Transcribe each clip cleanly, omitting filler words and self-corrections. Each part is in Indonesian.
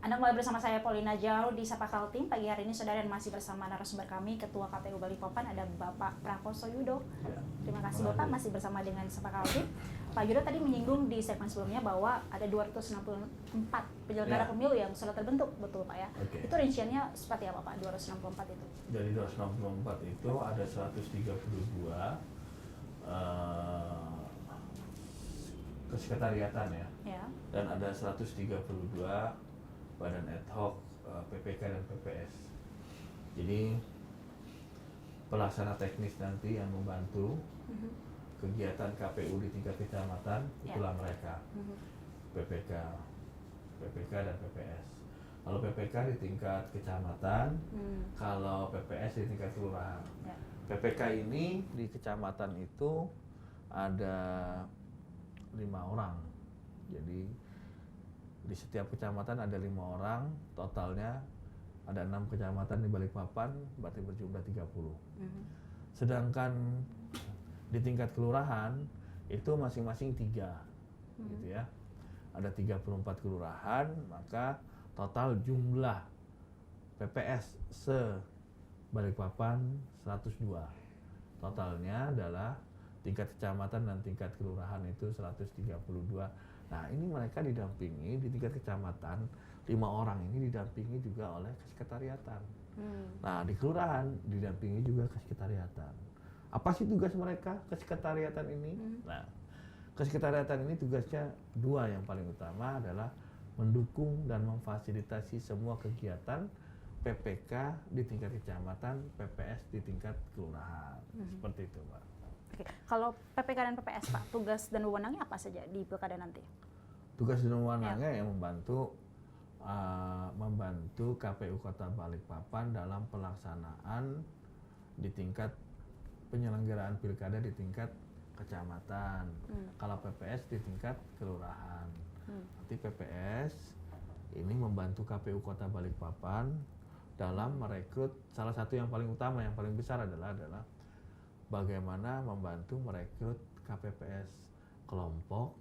Anda kembali bersama saya Paulina Jau di Sapa Kaltim. Pagi hari ini saudara dan masih bersama narasumber kami Ketua KPU Balikpapan ada Bapak Prakoso Yudo. Terima kasih Bapak masih bersama dengan Sapa Kaltim. Pak Yudo tadi menyinggung di segmen sebelumnya bahwa ada 264 penyelenggara pemilu yang sudah terbentuk, betul Pak ya? Itu rinciannya seperti apa Pak 264 itu? Dari 264 itu ada 132 kesekretariatan ya. Dan ada 132 badan ad hoc PPK dan PPS. Jadi pelaksana teknis nanti yang membantu kegiatan KPU di tingkat kecamatan itulah mereka, PPK dan PPS. Kalau PPK di tingkat kecamatan, kalau PPS di tingkat kelurahan. PPK ini di kecamatan itu ada 5 orang. Jadi di setiap kecamatan ada 5 orang, totalnya ada 6 kecamatan di Balikpapan, berarti berjumlah 30. Sedangkan di tingkat kelurahan itu masing-masing 3, gitu ya. Ada 34 kelurahan, maka total jumlah PPS se-Balikpapan 102. Totalnya adalah tingkat kecamatan dan tingkat kelurahan itu 132. Nah ini mereka didampingi di tingkat kecamatan, 5 orang ini didampingi juga oleh kesekretariatan. Nah di kelurahan didampingi juga kesekretariatan. Apa sih tugas mereka kesekretariatan ini? Nah kesekretariatan ini tugasnya 2 yang paling utama adalah mendukung dan memfasilitasi semua kegiatan PPK di tingkat kecamatan, PPS di tingkat kelurahan. Seperti itu Pak. Oke. Kalau PPK dan PPS Pak, tugas dan wewenangnya apa saja di pilkada nanti? Tugas dan wewenangnya yang membantu KPU Kota Balikpapan dalam pelaksanaan di tingkat penyelenggaraan pilkada di tingkat kecamatan. Kalau PPS di tingkat kelurahan. Nanti PPS ini membantu KPU Kota Balikpapan dalam merekrut, salah satu yang paling utama, yang paling besar adalah bagaimana membantu merekrut KPPS kelompok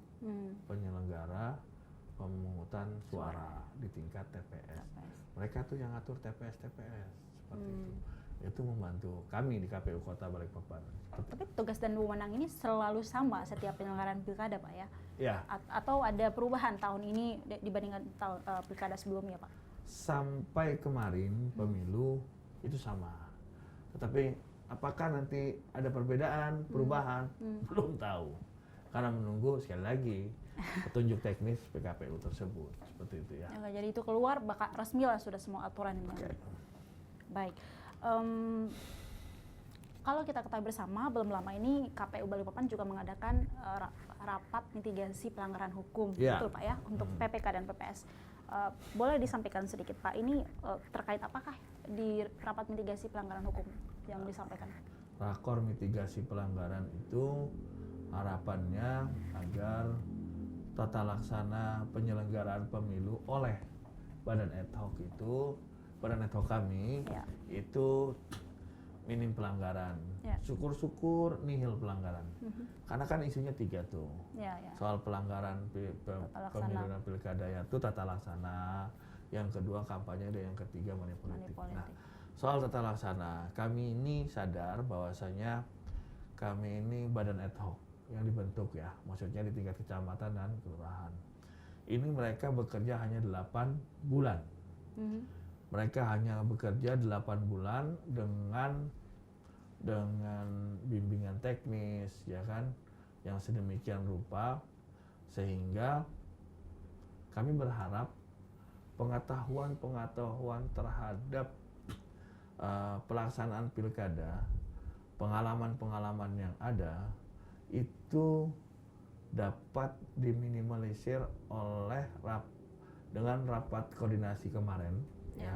penyelenggara pemungutan suara di tingkat TPS. Mereka tuh yang ngatur TPS seperti itu. Itu membantu kami di KPU Kota Balikpapan. Tapi tugas dan wewenang ini selalu sama setiap penyelenggaraan pilkada Pak ya? Ya. Atau ada perubahan tahun ini dibandingkan pilkada sebelumnya Pak? Sampai kemarin pemilu itu sama. Tetapi apakah nanti ada perbedaan, perubahan? Belum tahu. Karena menunggu sekali lagi petunjuk teknis PKPU tersebut. Seperti itu ya. Jadi itu keluar bakal resmi lah sudah semua aturan ini. Baik. Kalau kita ketahui bersama, belum lama ini KPU Balikpapan juga mengadakan rapat mitigasi pelanggaran hukum. Betul Pak ya? Untuk PPK dan PPS. Boleh disampaikan sedikit Pak, ini terkait apakah di rapat mitigasi pelanggaran hukum yang disampaikan? Rakor mitigasi pelanggaran itu harapannya agar tata laksana penyelenggaraan pemilu oleh badan ad hoc kami itu minim pelanggaran. Syukur-syukur nihil pelanggaran. Karena kan isunya 3 tuh. Soal pelanggaran pemilu dan pilkada itu tata laksana, yang kedua kampanye, dan yang ketiga money politik. Nah, soal tata laksana, kami ini sadar bahwasanya kami ini badan ad hoc yang dibentuk ya, maksudnya di tingkat kecamatan dan kelurahan. Ini mereka bekerja hanya 8 bulan. Mereka hanya bekerja 8 bulan dengan bimbingan teknis ya kan, yang sedemikian rupa, sehingga kami berharap pengetahuan terhadap pelaksanaan pilkada, pengalaman yang ada itu dapat diminimalisir oleh dengan rapat koordinasi kemarin ya,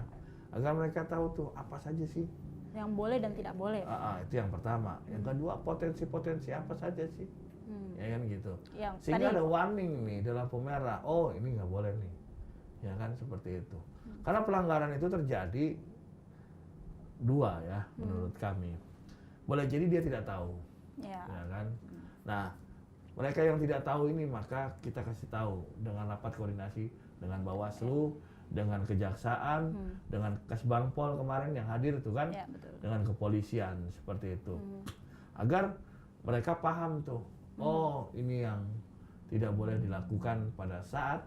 agar mereka tahu tuh apa saja sih yang boleh dan tidak boleh. Itu yang pertama. Yang kedua, potensi apa saja sih, ya kan gitu. Sehingga ada warning nih dalam merah, oh ini nggak boleh nih, ya kan, seperti itu. Karena pelanggaran itu terjadi 2 ya, menurut kami. Boleh jadi dia tidak tahu, ya kan. Nah, mereka yang tidak tahu ini maka kita kasih tahu dengan rapat koordinasi dengan Bawaslu, dengan kejaksaan, dengan Kasbangpol kemarin yang hadir itu kan, Ya, betul. dengan kepolisian seperti itu, agar mereka paham tuh, oh ini yang tidak boleh dilakukan pada saat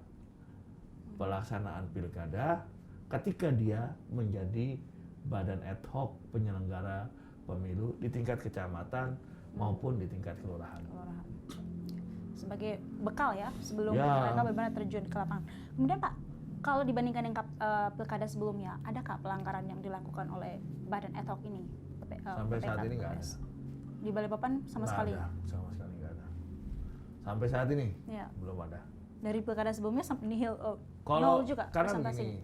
pelaksanaan pilkada, ketika dia menjadi badan ad hoc penyelenggara pemilu di tingkat kecamatan maupun di tingkat kelurahan. Sebagai bekal ya sebelum Ya. mereka benar-benar terjun ke lapangan. Kemudian Pak, kalau dibandingkan dengan pilkada sebelumnya, adakah pelanggaran yang dilakukan oleh badan ad hoc ini? Sampai saat ini nggak ada. Di Balikpapan sama Nggak sekali. ada, sama sekali nggak ada. Sampai saat ini Ya. belum ada. Dari pilkada sebelumnya sampai nihil, Kalau nol juga karena presentasi. begini,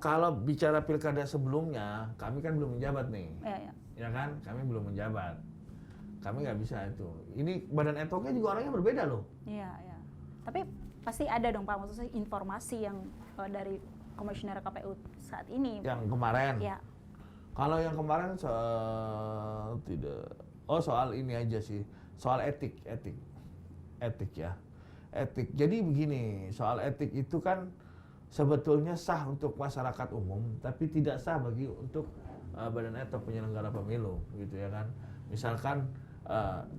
kalau bicara pilkada sebelumnya, kami kan belum menjabat nih, Ya. ya kan? Kami belum menjabat, kami nggak bisa itu. Ini badan ad hocnya juga orangnya berbeda loh. Iya, iya. Tapi pasti ada dong Pak, maksudnya informasi yang dari komisioner KPU saat ini. Yang kemarin, Ya. kalau yang kemarin tidak. Oh soal ini aja sih, soal etik ya. Etik. Jadi begini, soal etik itu kan sebetulnya sah untuk masyarakat umum, tapi tidak sah bagi untuk badan ad hoc penyelenggara pemilu, gitu ya kan. Misalkan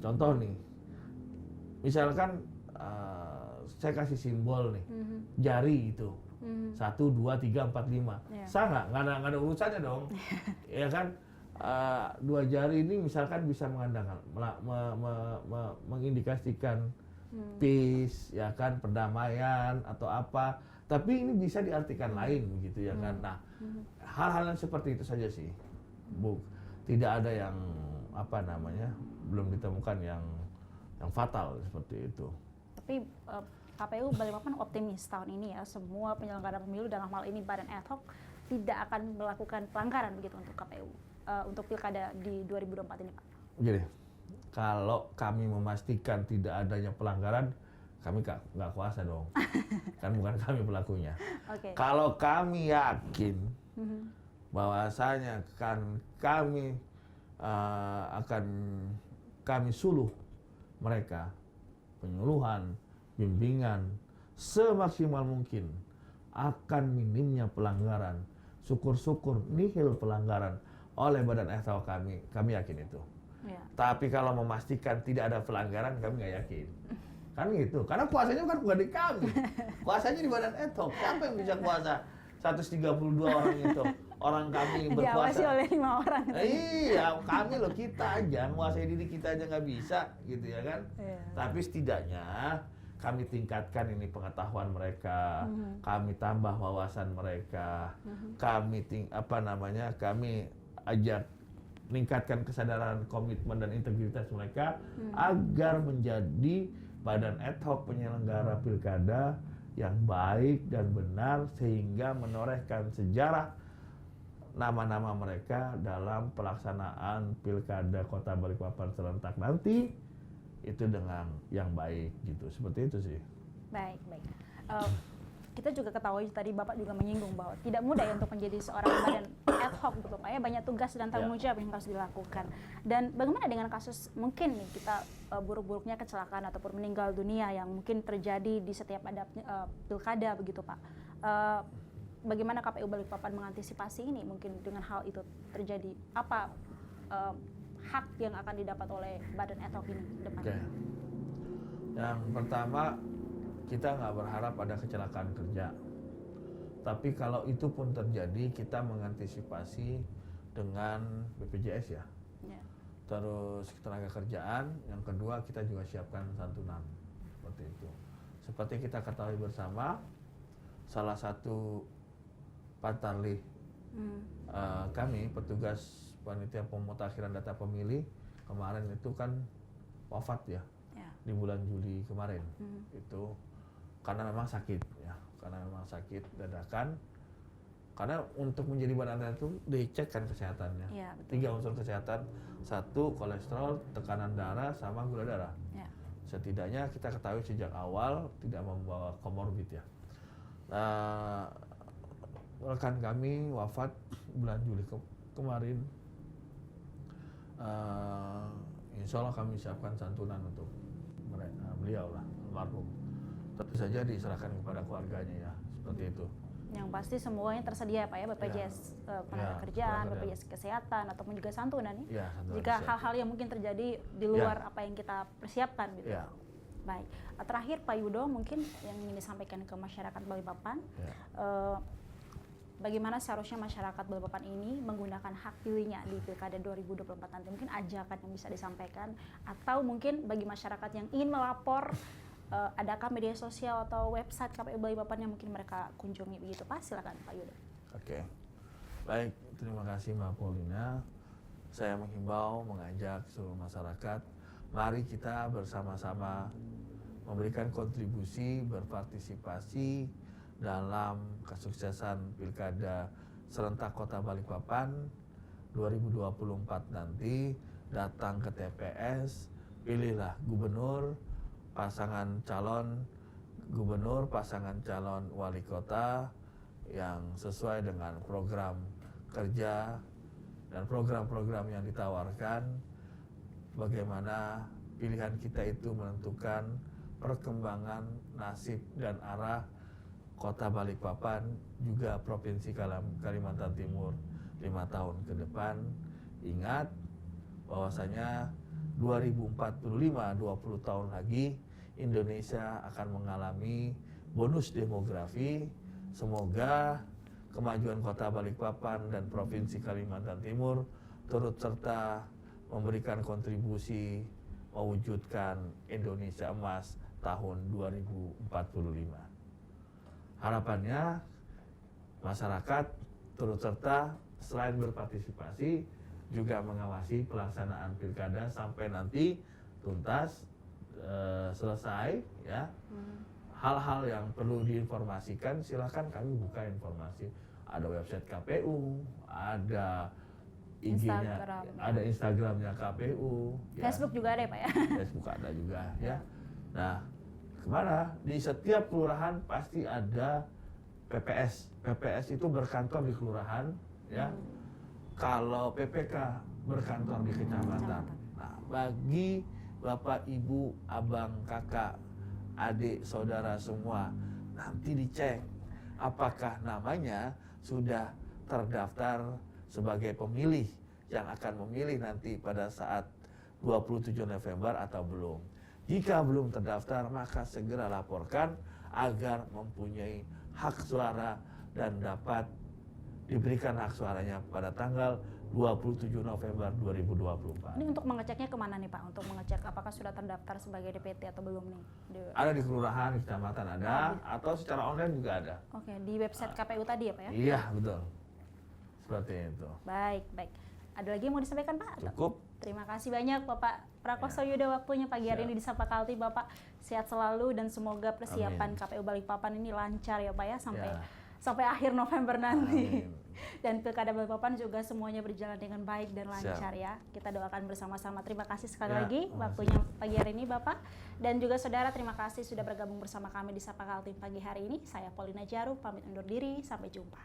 contoh nih, misalkan saya kasih simbol nih, jari itu 1, 2, 3, 4, 5, Iya. sah nggak? Nggak ada urusannya dong, ya kan. Dua jari ini misalkan bisa mengandalkan, mengindikasikan peace, ya kan, perdamaian atau apa. Tapi ini bisa diartikan lain, gitu ya kan. Nah, hal-hal yang seperti itu saja sih, Bu. Tidak ada yang apa namanya, belum ditemukan yang fatal seperti itu. Tapi KPU Balikpapan optimis tahun ini ya, semua penyelenggara pemilu dalam hal ini badan ad hoc tidak akan melakukan pelanggaran begitu untuk KPU untuk pilkada di 2024 ini Pak. Jadi, kalau kami memastikan tidak adanya pelanggaran, kami nggak kuasa dong. Kan bukan kami pelakunya. Oke. Kalau kami yakin bahwasanya kan kami akan kami suluh mereka, penyuluhan, bimbingan semaksimal mungkin akan minimnya pelanggaran, syukur-syukur nihil pelanggaran oleh badan ad hoc kami yakin itu. Ya. Tapi kalau memastikan tidak ada pelanggaran, kami nggak yakin. Kan gitu, karena kuasanya kan bukan di kami, kuasanya di badan ad hoc. Siapa yang bisa kuasa 132 orang itu? Orang kami berkuasa. Diawasi oleh 5 orang. Iya, kami loh, kita aja menguasai diri kita aja nggak bisa, gitu ya kan? Iya. Tapi setidaknya kami tingkatkan ini pengetahuan mereka, kami tambah wawasan mereka, kami kami ajak meningkatkan kesadaran, komitmen dan integritas mereka agar menjadi badan ad hoc penyelenggara pilkada yang baik dan benar sehingga menorehkan sejarah nama-nama mereka dalam pelaksanaan pilkada Kota Balikpapan serentak nanti itu dengan yang baik gitu. Seperti itu sih. Baik. Kita juga ketahui tadi Bapak juga menyinggung bahwa tidak mudah ya untuk menjadi seorang badan ad hoc gitu Pak ya, banyak tugas dan tanggung jawab yang harus dilakukan. Dan bagaimana dengan kasus mungkin nih kita buruk-buruknya kecelakaan ataupun meninggal dunia yang mungkin terjadi di setiap ada pilkada begitu Pak. Bagaimana KPU Balikpapan mengantisipasi ini mungkin dengan hal itu terjadi? Apa hak yang akan didapat oleh badan ad hoc ini ke depan? Oke. Yang pertama, kita nggak berharap ada kecelakaan kerja. Tapi kalau itu pun terjadi, kita mengantisipasi dengan BPJS ya. Terus tenaga kerjaan. Yang kedua, kita juga siapkan santunan. Seperti itu. Seperti kita ketahui bersama, salah satu patarlih kami, petugas panitia pemutakhiran data pemilih, kemarin itu kan wafat ya. Di bulan Juli kemarin. Itu karena memang sakit ya, dadakan. Karena untuk menjadi badan ad hoc itu dicek kan kesehatannya. Ya, 3 unsur kesehatan, 1 kolesterol, tekanan darah, sama gula darah. Ya. Setidaknya kita ketahui sejak awal tidak membawa komorbid ya. Nah, rekan kami wafat bulan Juli kemarin. Insya Allah kami siapkan santunan untuk beliau lah, almarhum. Tentu saja diserahkan kepada keluarganya ya, seperti itu. Yang pasti semuanya tersedia ya Pak ya, BPJS Ketenagakerjaan, BPJS Kesehatan, ataupun juga santunan nih. Jika hal-hal yang mungkin terjadi di luar apa yang kita persiapkan gitu. Baik, terakhir Pak Yudo mungkin yang ingin disampaikan ke masyarakat Balikpapan, bagaimana seharusnya masyarakat Balikpapan ini menggunakan hak pilihnya di Pilkada 2024 nanti, mungkin ajakan yang bisa disampaikan, atau mungkin bagi masyarakat yang ingin melapor, adakah media sosial atau website KPU Balikpapan yang mungkin mereka kunjungi begitu Pak? Silakan Pak Yudo. Oke, baik, terima kasih Mbak Paulina. Saya menghimbau, mengajak seluruh masyarakat, mari kita bersama-sama memberikan kontribusi, berpartisipasi dalam kesuksesan Pilkada serentak Kota Balikpapan 2024 nanti. Datang ke TPS, pilihlah gubernur, pasangan calon gubernur, pasangan calon wali kota yang sesuai dengan program kerja dan program-program yang ditawarkan. Bagaimana pilihan kita itu menentukan perkembangan nasib dan arah Kota Balikpapan, juga Provinsi Kalimantan Timur 5 tahun ke depan. Ingat bahwasanya 2045, 20 tahun lagi, Indonesia akan mengalami bonus demografi. Semoga kemajuan Kota Balikpapan dan Provinsi Kalimantan Timur turut serta memberikan kontribusi mewujudkan Indonesia Emas tahun 2045. Harapannya masyarakat turut serta selain berpartisipasi juga mengawasi pelaksanaan pilkada sampai nanti tuntas, selesai ya. Hal-hal yang perlu diinformasikan silakan kami buka informasi. Ada website KPU, ada IG-nya, ada Instagramnya KPU, Facebook juga ada ya Pak ya? Facebook ada juga ya. Nah, kemana? Di setiap kelurahan pasti ada PPS. PPS itu berkantor di kelurahan ya. Kalau PPK berkantor di kecamatan. Nah, bagi Bapak, Ibu, Abang, Kakak, adik, saudara semua, nanti dicek apakah namanya sudah terdaftar sebagai pemilih yang akan memilih nanti pada saat 27 November atau belum. Jika belum terdaftar, maka segera laporkan agar mempunyai hak suara dan dapat diberikan hak suaranya pada tanggal 27 November 2024. Ini untuk mengeceknya kemana nih Pak? Untuk mengecek apakah sudah terdaftar sebagai DPT atau belum nih? Ada di kelurahan, di kecamatan ada, atau secara online juga ada. Oke, di website KPU tadi ya Pak ya? Iya, betul. Seperti itu. Baik, baik. Ada lagi yang mau disampaikan Pak? Cukup. Terima kasih banyak Bapak Prakoso Yudo waktunya pagi hari ini di Sapa Kalti. Bapak sehat selalu dan semoga persiapan KPU Balikpapan ini lancar ya Pak ya sampai akhir November nanti. Dan Pilkada Balikpapan juga semuanya berjalan dengan baik dan lancar ya. Kita doakan bersama-sama. Terima kasih sekali lagi waktunya pagi hari ini Bapak. Dan juga saudara, terima kasih sudah bergabung bersama kami di Sapa Kalti pagi hari ini. Saya Paulina Jaru pamit undur diri. Sampai jumpa.